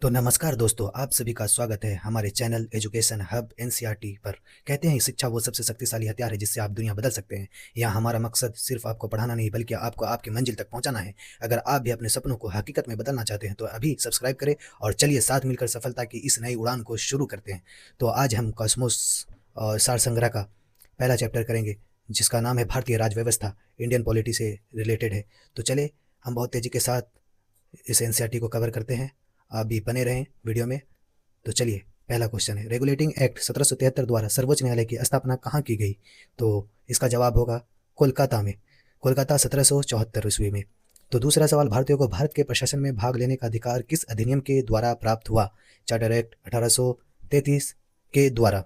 तो नमस्कार दोस्तों, आप सभी का स्वागत है हमारे चैनल एजुकेशन हब एनसीईआरटी पर। कहते हैं शिक्षा वो सबसे शक्तिशाली हथियार है जिससे आप दुनिया बदल सकते हैं। यहाँ हमारा मकसद सिर्फ आपको पढ़ाना नहीं बल्कि आपको आपकी मंजिल तक पहुँचाना है। अगर आप भी अपने सपनों को हकीकत में बदलना चाहते हैं तो अभी सब्सक्राइब करें और चलिए साथ मिलकर सफलता की इस नई उड़ान को शुरू करते हैं। तो आज हम कॉस्मोस और सार संग्रह का पहला चैप्टर करेंगे जिसका नाम है भारतीय राज व्यवस्था, इंडियन पॉलिटी से रिलेटेड है। तो चले हम बहुत तेज़ी के साथ इस एनसीईआरटी को कवर करते हैं। आप भी बने रहें वीडियो में। तो चलिए, पहला क्वेश्चन है, रेगुलेटिंग एक्ट 1773 द्वारा सर्वोच्च न्यायालय की स्थापना कहाँ की गई? तो इसका जवाब होगा कोलकाता में, कोलकाता 1774 ईस्वी में। तो दूसरा सवाल, भारतीयों को भारत के प्रशासन में भाग लेने का अधिकार किस अधिनियम के द्वारा प्राप्त हुआ? चार्टर एक्ट 1833 के द्वारा।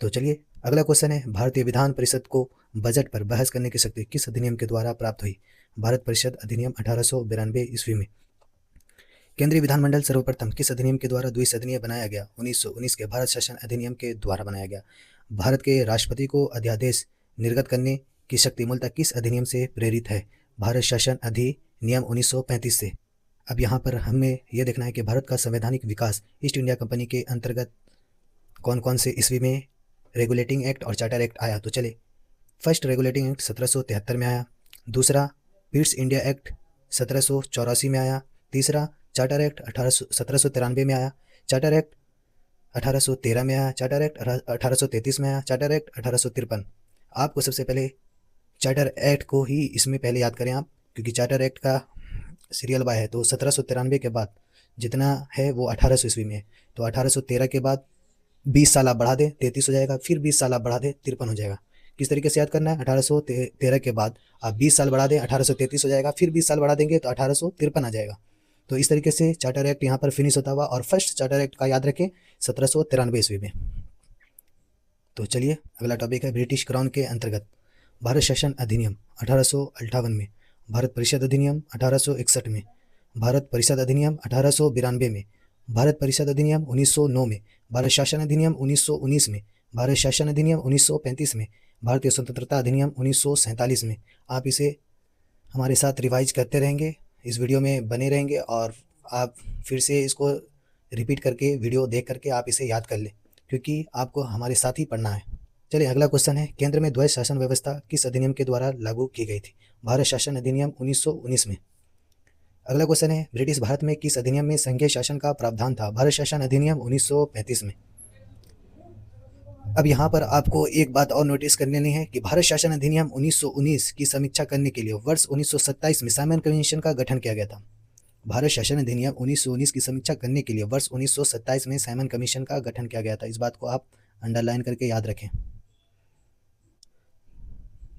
तो चलिए, अगला क्वेश्चन है, भारतीय विधान परिषद को बजट पर बहस करने की शक्ति किस अधिनियम के द्वारा प्राप्त हुई? भारत परिषद अधिनियम 1892 ईस्वी में। केंद्रीय विधानमंडल सर्वप्रथम किस अधिनियम के द्वारा द्विसदनीय बनाया गया? 1919 के भारत शासन अधिनियम के द्वारा बनाया गया। भारत के राष्ट्रपति को अध्यादेश निर्गत करने की शक्ति मूलतः किस अधिनियम से प्रेरित है? भारत शासन अधिनियम 1935 से। अब यहाँ पर हमें यह देखना है कि भारत का संवैधानिक विकास ईस्ट इंडिया कंपनी के अंतर्गत कौन कौन से ईस्वी में रेगुलेटिंग एक्ट और चार्टर एक्ट आया। तो चले, फर्स्ट रेगुलेटिंग एक्ट 1773 में आया, दूसरा पीट्स इंडिया एक्ट 1784 में आया, तीसरा चार्टर एक्ट 1793 में आया, चार्टर एक्ट 1813 में आया, चार्टर एक्ट 1833 में आया, चार्टर एक्ट 1853। आपको सबसे पहले चार्टर एक्ट को ही इसमें पहले याद करें आप, क्योंकि चार्टर एक्ट का सीरियल बाय है। तो 1793 के बाद जितना है वो 1800 ईस्वी में है। तो 1813 के बाद 20 साल आप बढ़ा दें 33 हो जाएगा, फिर 20 साल आप बढ़ा दें 53 हो जाएगा। किस तरीके से याद करना है? 1813 के बाद आप 20 साल बढ़ा दें 1833 हो जाएगा, फिर 20 साल बढ़ा देंगे तो 1853 आ जाएगा। तो इस तरीके से चार्टर एक्ट यहाँ पर फिनिश होता हुआ, और फर्स्ट चार्टर एक्ट का याद रखें 1793 ईस्वी में। तो चलिए, अगला टॉपिक है ब्रिटिश क्राउन के अंतर्गत भारत शासन अधिनियम 1858 में, भारत परिषद अधिनियम 1861 में, भारत परिषद अधिनियम 1892 में, भारत परिषद अधिनियम 1909 में, भारत शासन अधिनियम 1919 में, भारत शासन अधिनियम 1935 में, भारतीय स्वतंत्रता अधिनियम 1947 में। आप इसे हमारे साथ रिवाइज करते रहेंगे, इस वीडियो में बने रहेंगे और आप फिर से इसको रिपीट करके वीडियो देख करके आप इसे याद कर लें, क्योंकि आपको हमारे साथ ही पढ़ना है। चलिए, अगला क्वेश्चन है, केंद्र में द्वैध शासन व्यवस्था किस अधिनियम के द्वारा लागू की गई थी? भारत शासन अधिनियम 1919 में। अगला क्वेश्चन है, ब्रिटिश भारत में किस अधिनियम में संघीय शासन का प्रावधान था? भारत शासन अधिनियम 1935 में। अब यहाँ पर आपको एक बात और नोटिस कर लेनी है कि भारत शासन अधिनियम 1919 की समीक्षा करने के लिए वर्ष 1927 में साइमन कमीशन का गठन किया गया था। भारत शासन अधिनियम 1919 की समीक्षा करने के लिए वर्ष 1927 में साइमन कमीशन का गठन किया गया था। इस बात को आप अंडरलाइन करके याद रखें।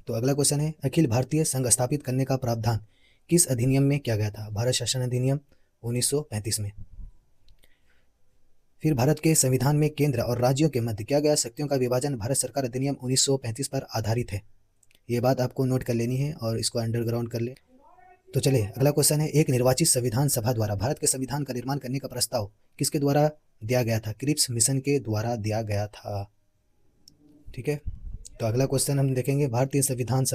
तो अगला क्वेश्चन है, अखिल भारतीय संघ स्थापित करने का प्रावधान किस अधिनियम में किया गया था? भारत शासन अधिनियम 1935 में। फिर भारत के संविधान में केंद्र और राज्यों के मध्य किया गया शक्तियों का विभाजन भारत सरकार अधिनियम 1935 पर आधारित है। ये बात आपको नोट कर लेनी है और इसको अंडरग्राउंड कर ले। तो चलिए, अगला क्वेश्चन है, एक निर्वाचित संविधान सभा द्वारा भारत के संविधान का निर्माण करने का प्रस्ताव किसके द्वारा दिया गया था? क्रिप्स मिशन के द्वारा दिया गया था। ठीक है, तो अगला क्वेश्चन हम देखेंगे, भारतीय संविधान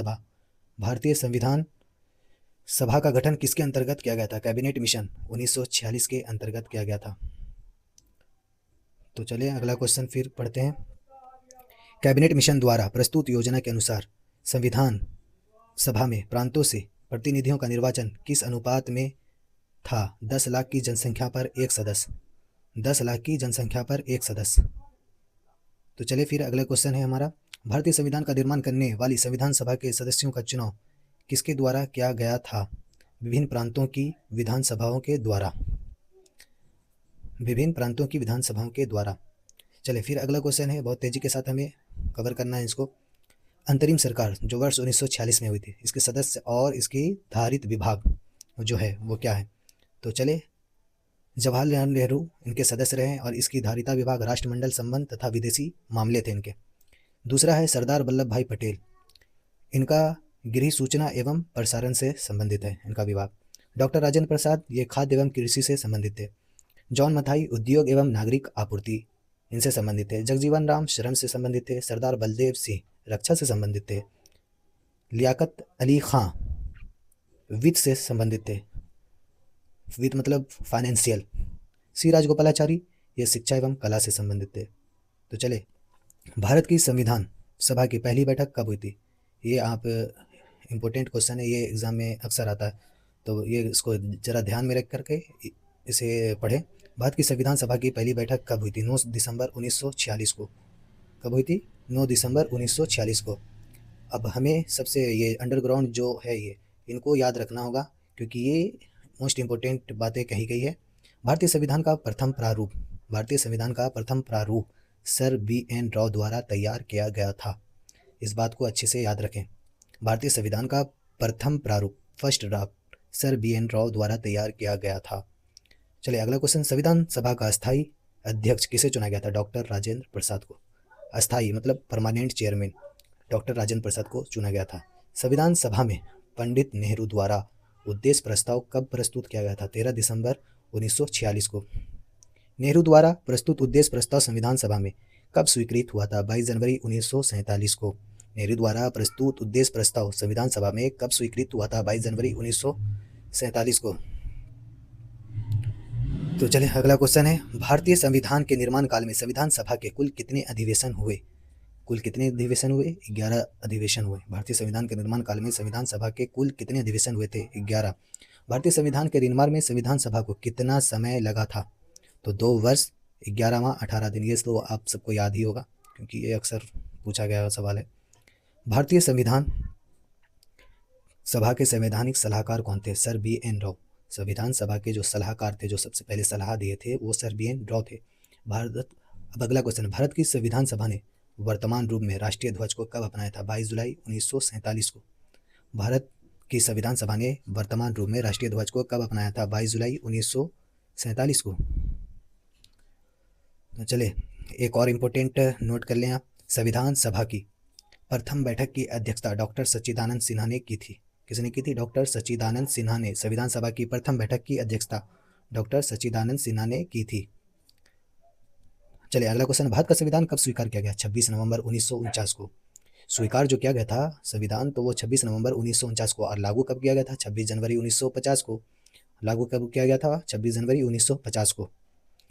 सभा का गठन किसके अंतर्गत किया गया था? कैबिनेट मिशन 1946 के अंतर्गत किया गया था। तो चलिए, अगला क्वेश्चन फिर पढ़ते हैं, कैबिनेट मिशन द्वारा प्रस्तुत योजना के अनुसार संविधान सभा में प्रांतों से प्रतिनिधियों का निर्वाचन किस अनुपात में था? 10 लाख की जनसंख्या पर एक सदस्य, 10 लाख की जनसंख्या पर एक सदस्य। तो चलिए, फिर अगला क्वेश्चन है हमारा, भारतीय संविधान का निर्माण करने वाली संविधान सभा के सदस्यों का चुनाव किसके द्वारा किया गया था? विभिन्न प्रांतों की विधानसभाओं के द्वारा, विभिन्न प्रांतों की विधानसभाओं के द्वारा। चलिए, फिर अगला क्वेश्चन है, बहुत तेजी के साथ हमें कवर करना है इसको, अंतरिम सरकार जो वर्ष 1946 में हुई थी, इसके सदस्य और इसकी धारित विभाग जो है वो क्या है? तो चले, जवाहरलाल नेहरू इनके सदस्य रहे और इसकी धारिता विभाग राष्ट्रमंडल संबंध तथा विदेशी मामले थे इनके। दूसरा है सरदार वल्लभ भाई पटेल, इनका गृह सूचना एवं प्रसारण से संबंधित है इनका विभाग। डॉक्टर राजेंद्र प्रसाद ये खाद्य एवं कृषि से संबंधित थे। जॉन मथाई उद्योग एवं नागरिक आपूर्ति इनसे संबंधित थे। जगजीवन राम श्रम से संबंधित थे। सरदार बलदेव सिंह रक्षा से संबंधित थे। लियाकत अली खां वित्त से संबंधित थे। वित्त मतलब फाइनेंशियल सी राजगोपालाचारी, ये शिक्षा एवं कला से संबंधित थे। तो चले, भारत की संविधान सभा की पहली बैठक कब हुई थी? ये आप इम्पोर्टेंट क्वेश्चन है, ये एग्ज़ाम में अक्सर आता है, तो ये इसको ज़रा ध्यान में रख करके इसे पढ़ें। भारत की संविधान सभा की पहली बैठक कब हुई थी? 9 दिसंबर 1946 को। कब हुई थी? 9 दिसंबर 1946 को। अब हमें सबसे ये अंडरग्राउंड जो है ये, इनको याद रखना होगा क्योंकि ये मोस्ट इम्पोर्टेंट बातें कही गई है। भारतीय संविधान का प्रथम प्रारूप, भारतीय संविधान का प्रथम प्रारूप सर BN राव द्वारा तैयार किया गया था। इस बात को अच्छे से याद रखें। भारतीय संविधान का प्रथम प्रारूप, first draft, sir BN Rao द्वारा तैयार किया गया था। चलिए अगला क्वेश्चन, संविधान सभा का अस्थायी अध्यक्ष किसे चुना गया था? डॉक्टर राजेंद्र प्रसाद को। अस्थायी मतलब permanent chairman doctor Rajendra Prasad को चुना गया था। संविधान सभा में पंडित नेहरू द्वारा उद्देश्य प्रस्ताव कब प्रस्तुत किया गया था? 13 दिसंबर 1946 को। नेहरू द्वारा प्रस्तुत उद्देश्य प्रस्ताव संविधान सभा में कब स्वीकृत हुआ था? 22 जनवरी 1947 को। नेहरू द्वारा प्रस्तुत उद्देश्य प्रस्ताव संविधान सभा में कब स्वीकृत हुआ था? 22 जनवरी 1947 को। तो चलिए अगला क्वेश्चन है, भारतीय संविधान के निर्माण काल में संविधान सभा के कुल कितने अधिवेशन हुए? कुल कितने अधिवेशन हुए? 11 अधिवेशन हुए। भारतीय संविधान के निर्माण काल में संविधान सभा के कुल कितने अधिवेशन हुए थे? 11। भारतीय संविधान के निर्माण में संविधान सभा को कितना समय लगा था? तो 2 वर्ष 11वां 18 दिन। ये तो आप सबको याद ही होगा क्योंकि ये अक्सर पूछा गया सवाल है। भारतीय संविधान सभा के संवैधानिक सलाहकार कौन थे? Sir BN Rao. संविधान सभा के जो सलाहकार थे, जो सबसे पहले सलाह दिए थे, वो सर BN राव थे। अब अगला क्वेश्चन, भारत की संविधान सभा ने वर्तमान रूप में राष्ट्रीय ध्वज को कब अपनाया था? 22 जुलाई 1947 को। भारत की संविधान सभा ने वर्तमान रूप में राष्ट्रीय ध्वज को कब अपनाया था? 22 जुलाई 1947 को। तो चले एक और इम्पोर्टेंट नोट कर लें आप, संविधान सभा की प्रथम बैठक की अध्यक्षता डॉक्टर सच्चिदानंद सिन्हा ने की थी। किसने की थी? डॉक्टर सच्चिदानंद सिन्हा ने। संविधान सभा की प्रथम बैठक की अध्यक्षता डॉक्टर सच्चिदानंद सिन्हा ने की थी। चलिए अगला क्वेश्चन, भारत का संविधान कब स्वीकार किया गया? 26 नवंबर 1949 को। स्वीकार जो किया गया था संविधान, तो वो 26 नवंबर 1949 को, और लागू कब किया गया था? 26 जनवरी 1950 को। लागू कब किया गया था? 26 जनवरी 1950 को।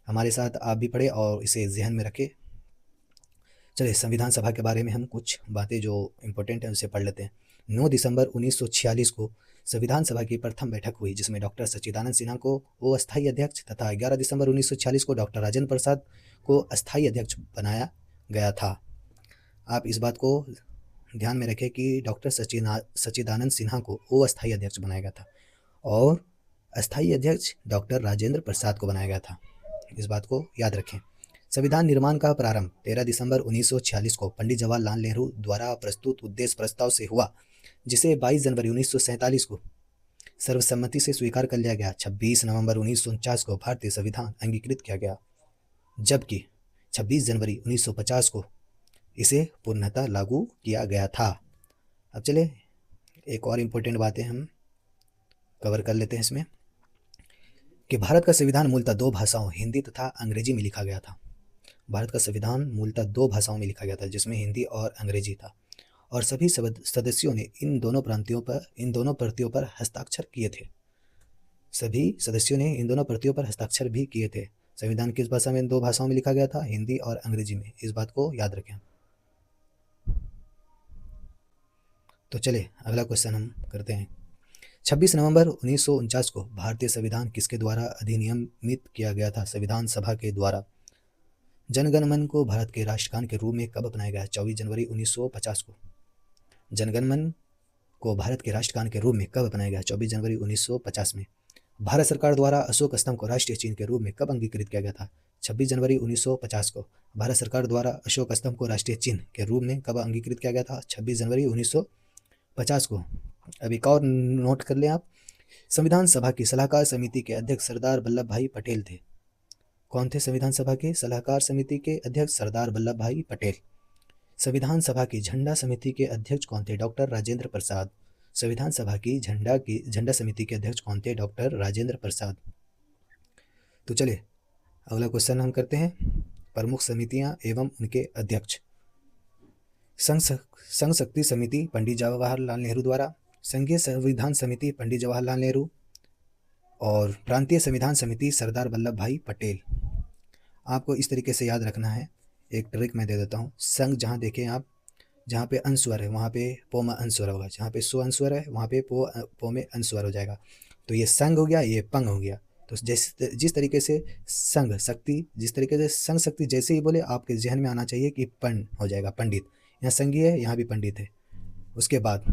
हमारे साथ आप भी पढ़े और इसे ध्यान में रखें। चलिए संविधान सभा के बारे में हम कुछ बातें जो इम्पोर्टेंट हैं उसे पढ़ लेते हैं। 9 दिसंबर 1946 को संविधान सभा की प्रथम बैठक हुई जिसमें डॉक्टर सच्चिदानंद सिन्हा को वो अस्थायी अध्यक्ष तथा 11 दिसंबर 1946 को डॉक्टर राजेंद्र प्रसाद को अस्थायी अध्यक्ष बनाया गया था। आप इस बात को ध्यान में रखें कि डॉक्टर सच्चिदानंद सिन्हा को वो अस्थायी अध्यक्ष बनाया गया था और अस्थायी अध्यक्ष डॉक्टर राजेंद्र प्रसाद को बनाया गया था। इस बात को याद रखें। संविधान निर्माण का प्रारंभ 13 दिसंबर 1946 को पंडित जवाहरलाल नेहरू द्वारा प्रस्तुत उद्देश्य प्रस्ताव से हुआ जिसे 22 जनवरी 1947 को सर्वसम्मति से स्वीकार कर लिया गया। 26 नवंबर 1949 को भारतीय संविधान अंगीकृत किया गया जबकि 26 जनवरी 1950 को इसे पूर्णतः लागू किया गया था। अब चले एक और इम्पोर्टेंट बातें हम कवर कर लेते हैं इसमें कि भारत का संविधान मूलतः 2 भाषाओं हिंदी तथा अंग्रेजी में लिखा गया था। भारत का संविधान मूलतः 2 भाषाओं में लिखा गया था जिसमें हिंदी और अंग्रेजी था और सभी सदस्यों ने इन दोनों प्रतियों पर हस्ताक्षर किए थे। सभी सदस्यों ने इन दोनों प्रतियों पर हस्ताक्षर भी किए थे। संविधान किस भाषा में? 2 भाषाओं में लिखा गया था, हिंदी और अंग्रेजी में। इस बात को याद रखें। तो चले अगला क्वेश्चन हम करते हैं। 26 नवंबर 1949 को भारतीय संविधान किसके द्वारा अधिनियमित किया गया था? संविधान सभा के द्वारा। जनगण मन को भारत के राष्ट्रगान के रूप में कब अपनाया गया? 24 जनवरी 1950 को। जनगण मन को भारत के राष्ट्रगान के रूप में कब अपनाया गया? 24 जनवरी 1950 में। भारत सरकार द्वारा अशोक स्तंभ को राष्ट्रीय चिन्ह के रूप में कब अंगीकृत किया गया था? 26 जनवरी 1950 को। भारत सरकार द्वारा अशोक स्तंभ को राष्ट्रीय चिन्ह के रूप में कब अंगीकृत किया गया था? 26 जनवरी 1950 को। अब एक और नोट कर लें आप, संविधान सभा की सलाहकार समिति के अध्यक्ष सरदार वल्लभ भाई पटेल थे। कौन थे संविधान सभा के सलाहकार समिति के अध्यक्ष? सरदार वल्लभ भाई पटेल। संविधान सभा की झंडा समिति के अध्यक्ष कौन थे? डॉक्टर राजेंद्र प्रसाद। संविधान सभा की झंडा समिति के अध्यक्ष कौन थे? डॉक्टर राजेंद्र प्रसाद। तो चलिए अगला क्वेश्चन हम करते हैं, प्रमुख समितियां एवं उनके अध्यक्ष। संघ शक्ति समिति पंडित जवाहरलाल नेहरू द्वारा, संघीय संविधान समिति पंडित जवाहरलाल नेहरू, और प्रांतीय संविधान समिति सरदार वल्लभ भाई पटेल। आपको इस तरीके से याद रखना है, एक ट्रिक मैं दे देता हूँ। संघ जहाँ देखें आप, जहाँ पे अनुस्वर है वहाँ पे पो में अनुस्वर होगा, जहाँ पे सो अनुस्वर है वहाँ पे पो में अनुस्वर हो जाएगा। तो ये संघ हो गया, ये पंग हो गया। तो जिस तरीके से संघ शक्ति, जिस तरीके से संघ शक्ति जैसे ही बोले आपके जहन में आना चाहिए कि पं हो जाएगा, पंडित। यहाँ संघीय है, यहाँ भी पंडित है। उसके बाद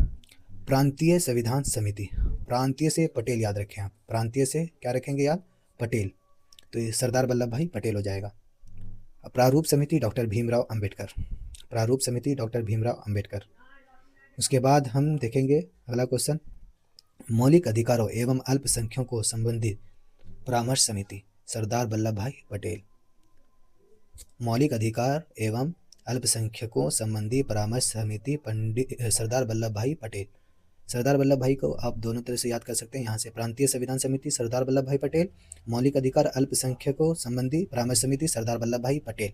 प्रांतीय संविधान समिति, प्रांतीय से पटेल याद रखें आप, प्रांतीय से क्या रखेंगे याद, पटेल। तो ये सरदार वल्लभ भाई पटेल हो जाएगा। प्रारूप समिति डॉक्टर भीमराव अंबेडकर, प्रारूप समिति डॉक्टर भीमराव अंबेडकर। उसके बाद हम देखेंगे अगला क्वेश्चन, मौलिक अधिकारों एवं अल्पसंख्यकों संबंधी परामर्श समिति सरदार वल्लभ भाई पटेल। मौलिक अधिकार एवं अल्पसंख्यकों संबंधी परामर्श समिति पंडित सरदार वल्लभ भाई पटेल। सरदार वल्लभ भाई को आप दोनों तरह से याद कर सकते हैं यहाँ से, प्रांतीय संविधान समिति सरदार वल्लभ भाई पटेल, मौलिक अधिकार अल्पसंख्यकों संबंधी परामर्श समिति सरदार वल्लभ भाई पटेल।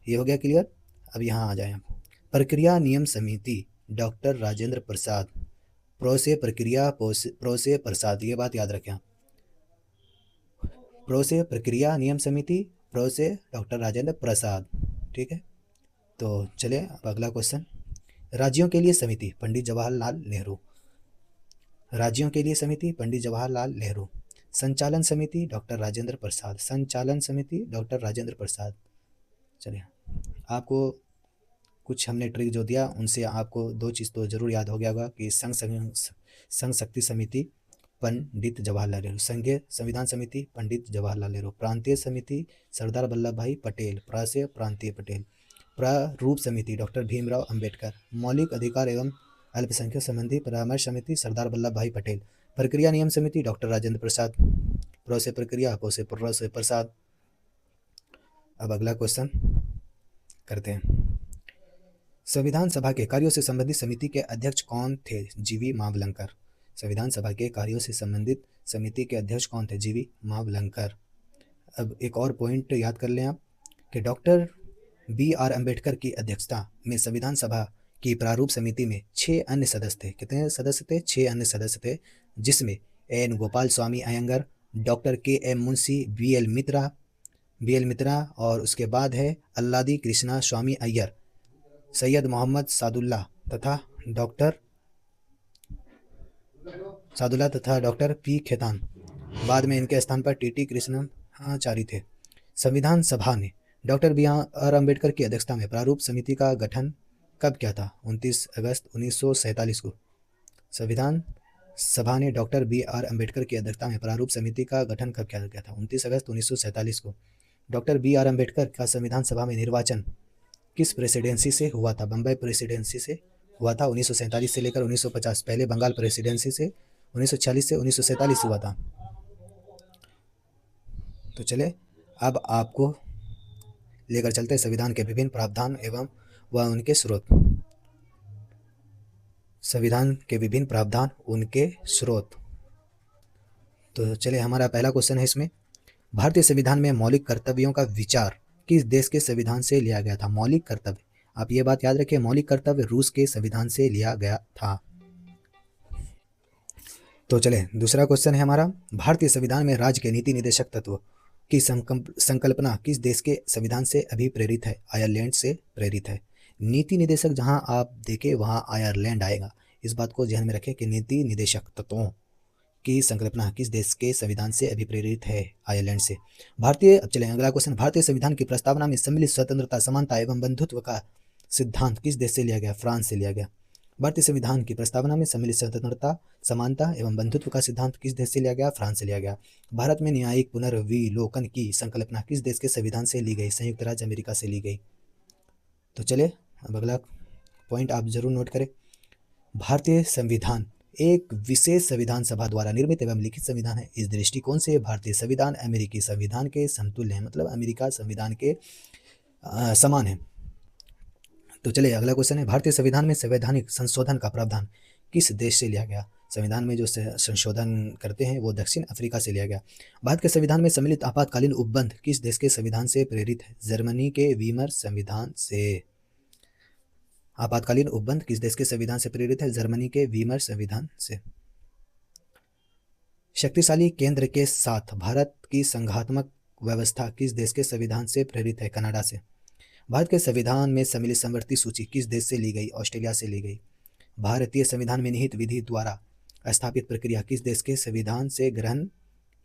ये हो गया क्लियर। अब यहाँ आ जाए हम, प्रक्रिया नियम समिति डॉक्टर राजेंद्र प्रसाद, प्रो से प्रक्रिया, प्रो से प्रसाद, ये बात याद रखें। प्रो से प्रक्रिया नियम समिति, प्रो से डॉक्टर राजेंद्र प्रसाद, ठीक है। तो चले अब अगला क्वेश्चन, राज्यों के लिए समिति पंडित जवाहरलाल नेहरू, राज्यों के लिए समिति पंडित जवाहरलाल नेहरू। संचालन समिति डॉक्टर राजेंद्र प्रसाद, संचालन समिति डॉक्टर राजेंद्र प्रसाद। चलिए आपको कुछ हमने ट्रिक जो दिया उनसे आपको दो चीज़ तो जरूर याद हो गया होगा कि संघ शक्ति समिति पंडित जवाहरलाल नेहरू, संघीय संविधान समिति पंडित जवाहरलाल नेहरू, प्रांतीय समिति सरदार वल्लभ भाई पटेल, प्रा से प्रांतीय पटेल, प्रारूप समिति डॉक्टर भीमराव अंबेडकर, मौलिक अधिकार एवं अल्पसंख्यक संबंधी परामर्श समिति सरदार वल्लभ भाई पटेल, प्रक्रिया नियम समिति डॉक्टर राजेंद्र प्रसाद, प्रो से प्रक्रिया, पो से प्रसाद। अब अगला क्वेश्चन करते हैं, संविधान सभा के कार्यों से संबंधित समिति के अध्यक्ष कौन थे, जीवी मावलंकर। संविधान सभा के कार्यों से संबंधित समिति के अध्यक्ष कौन थे, जीवी मावलंकर। अब एक और पॉइंट याद कर लें आप कि डॉक्टर BR अम्बेडकर की अध्यक्षता में संविधान सभा की प्रारूप समिति में 6 अन्य सदस्य थे। कितने सदस्य थे, 6 अन्य सदस्य थे, जिसमें N Gopal Swami Ayyangar, doctor KM Munshi, BL Mitra और उसके बाद है अल्लादी कृष्णा स्वामी अय्यर, सैयद मोहम्मद सादुल्ला तथा डॉक्टर P खेतान। बाद में इनके स्थान पर TT कृष्णाचारी थे। संविधान सभा ने डॉक्टर BR अम्बेडकर की अध्यक्षता में प्रारूप समिति का गठन कब किया था, 29 अगस्त 1947 को। संविधान सभा ने डॉक्टर BR अम्बेडकर की अध्यक्षता में प्रारूप समिति का गठन कब किया गया था, 29 अगस्त 1947 को। डॉक्टर BR अम्बेडकर का संविधान सभा में निर्वाचन किस प्रेसिडेंसी से हुआ था, बम्बई प्रेसिडेंसी से हुआ था, 1947 से लेकर 1950। पहले बंगाल प्रेसिडेंसी से 1946 से 1947 हुआ था। तो चले अब आपको लेकर चलते संविधान के विभिन्न प्रावधान एवं वह उनके स्रोत। संविधान के विभिन्न प्रावधान, उनके स्रोत। तो चले हमारा पहला क्वेश्चन है इसमें, भारतीय संविधान में मौलिक कर्तव्यों का विचार किस देश के संविधान से लिया गया था। मौलिक कर्तव्य, आप ये बात याद रखिए, मौलिक कर्तव्य रूस के संविधान से लिया गया था। तो चले दूसरा क्वेश्चन है हमारा, भारतीय संविधान में राज्य के नीति निदेशक तत्व की संकल्पना किस देश के संविधान से अभिप्रेरित है। आयरलैंड से प्रेरित है। नीति निदेशक जहां आप देखें वहां आयरलैंड आएगा, इस बात को ध्यान में रखें कि नीति निदेशक तत्वों की संकल्पना किस देश के संविधान से अभिप्रेरित है, आयरलैंड से। अब चलें अगला क्वेश्चन, भारतीय संविधान की प्रस्तावना में सम्मिलित स्वतंत्रता, समानता एवं बंधुत्व का सिद्धांत किस देश से लिया गया, फ्रांस से लिया गया। भारतीय संविधान की प्रस्तावना में सम्मिलित स्वतंत्रता, समानता एवं बंधुत्व का सिद्धांत किस देश से लिया गया, फ्रांस से लिया गया। भारत में न्यायिक पुनर्विलोकन की संकल्पना किस देश के संविधान से ली गई, संयुक्त राज्य अमेरिका से ली गई। तो चले अब अगला पॉइंट आप जरूर नोट करें, भारतीय संविधान एक विशेष संविधान सभा द्वारा निर्मित एवं लिखित संविधान है। इस दृष्टिकोण से भारतीय संविधान अमेरिकी संविधान के समतुल्य है, मतलब अमेरिका संविधान के समान है। तो चलिए अगला क्वेश्चन है, भारतीय संविधान में संवैधानिक संशोधन का प्रावधान किस देश से लिया गया। संविधान में जो संशोधन करते हैं वो दक्षिण अफ्रीका से लिया गया। भारत के संविधान में सम्मिलित आपातकालीन उपबंध किस देश के संविधान से प्रेरित है, जर्मनी के वीमर संविधान से। आपातकालीन उपबंध किस देश के संविधान से प्रेरित है, जर्मनी के वीमर संविधान से। शक्तिशाली केंद्र के साथ भारत की संघात्मक व्यवस्था किस देश के संविधान से प्रेरित है? कनाडा से। भारत के संविधान में सम्मिलित समवर्ती सूची किस देश से ली गई? ऑस्ट्रेलिया से ली गई। भारतीय संविधान में निहित विधि द्वारा स्थापित प्रक्रिया किस देश के संविधान से ग्रहण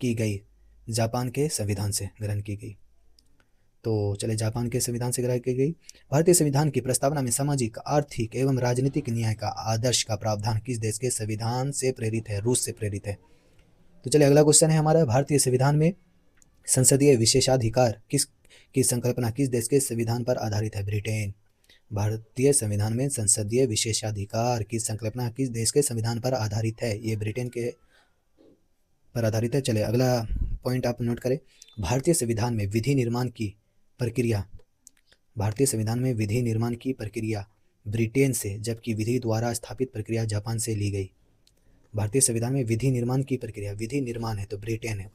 की गई? जापान के संविधान से ग्रहण की गई। तो चले जापान के संविधान से ग्रहण की गई। भारतीय संविधान की प्रस्तावना में सामाजिक, आर्थिक एवं राजनीतिक न्याय का आदर्श का प्रावधान किस देश के संविधान से प्रेरित है? रूस से प्रेरित है। तो चलिए अगला क्वेश्चन है हमारा, भारतीय संविधान में संसदीय विशेषाधिकार किस की संकल्पना किस देश के संविधान पर आधारित है? ब्रिटेन। भारतीय संविधान में संसदीय विशेषाधिकार की संकल्पना किस देश के संविधान पर आधारित है? ये ब्रिटेन के पर आधारित है। चले अगला पॉइंट आप नोट करें, भारतीय संविधान में विधि निर्माण की प्रक्रिया, भारतीय संविधान में विधि निर्माण की प्रक्रिया ब्रिटेन से, जबकि विधि द्वारा स्थापित प्रक्रिया जापान से ली गई। भारतीय संविधान में विधि निर्माण की प्रक्रिया, विधि निर्माण है तो ब्रिटेन है,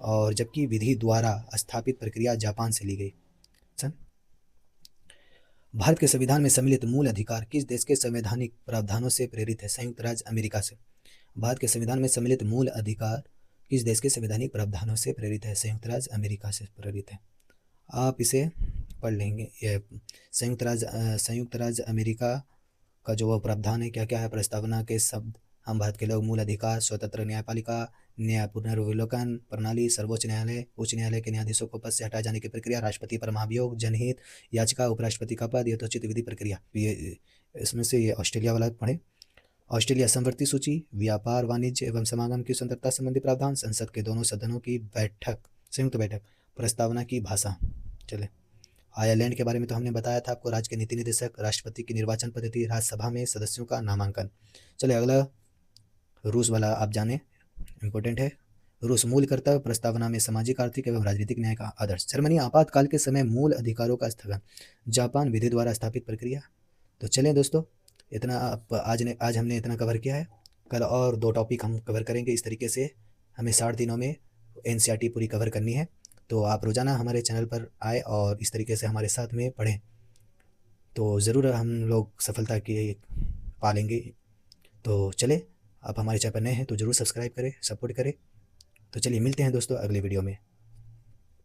और जबकि विधि द्वारा स्थापित प्रक्रिया जापान से ली गई। भारत के संविधान में सम्मिलित मूल अधिकार किस देश के संवैधानिक प्रावधानों से प्रेरित है? संयुक्त राज्य अमेरिका से। भारत के संविधान में सम्मिलित मूल अधिकार किस देश के संवैधानिक प्रावधानों से प्रेरित है? संयुक्त राज्य अमेरिका से प्रेरित है। आप इसे पढ़ लेंगे। ये संयुक्त राज्य अमेरिका का जो वो प्रावधान है, क्या क्या है? प्रस्तावना के शब्द, हम भारत के लोग, मूल अधिकार, स्वतंत्र न्यायपालिका, न्याय पुनर्विलोकन प्रणाली, सर्वोच्च न्यायालय, उच्च न्यायालय के न्यायाधीशों को पद से हटाए जाने की प्रक्रिया, राष्ट्रपति पर महाभियोग, जनहित याचिका, उपराष्ट्रपति का पद, यथोचित विधि प्रक्रिया। ये इसमें से ये ऑस्ट्रेलिया वाला पढ़े। ऑस्ट्रेलिया समवर्ती सूची, व्यापार, वाणिज्य एवं समागम की स्वतंत्रता संबंधी प्रावधान, संसद के दोनों सदनों की बैठक, संयुक्त बैठक, प्रस्तावना की भाषा। चले आयरलैंड के बारे में तो हमने बताया था आपको, राज्य के नीति निदेशक, राष्ट्रपति की निर्वाचन पद्धति, राज्यसभा में सदस्यों का नामांकन। चले अगला रूस वाला आप जाने, इंपॉर्टेंट है। रूस मूल कर्तव्य, प्रस्तावना में सामाजिक, आर्थिक एवं राजनीतिक न्याय का आदर्श। जर्मनी आपातकाल के समय मूल अधिकारों का स्थगन। जापान विधि द्वारा स्थापित प्रक्रिया। तो चलें दोस्तों, इतना आज हमने इतना कवर किया है। कल और 2 टॉपिक हम कवर करेंगे। इस तरीके से हमें 60 दिनों में एनसीईआरटी पूरी कवर करनी है। तो आप रोज़ाना हमारे चैनल पर आए और इस तरीके से हमारे साथ में पढ़ें, तो ज़रूर हम लोग सफलता की पालेंगे। तो चले, आप हमारे चैनल पर नए हैं तो ज़रूर सब्सक्राइब करें, सपोर्ट करें। तो चलिए मिलते हैं दोस्तों अगले वीडियो में।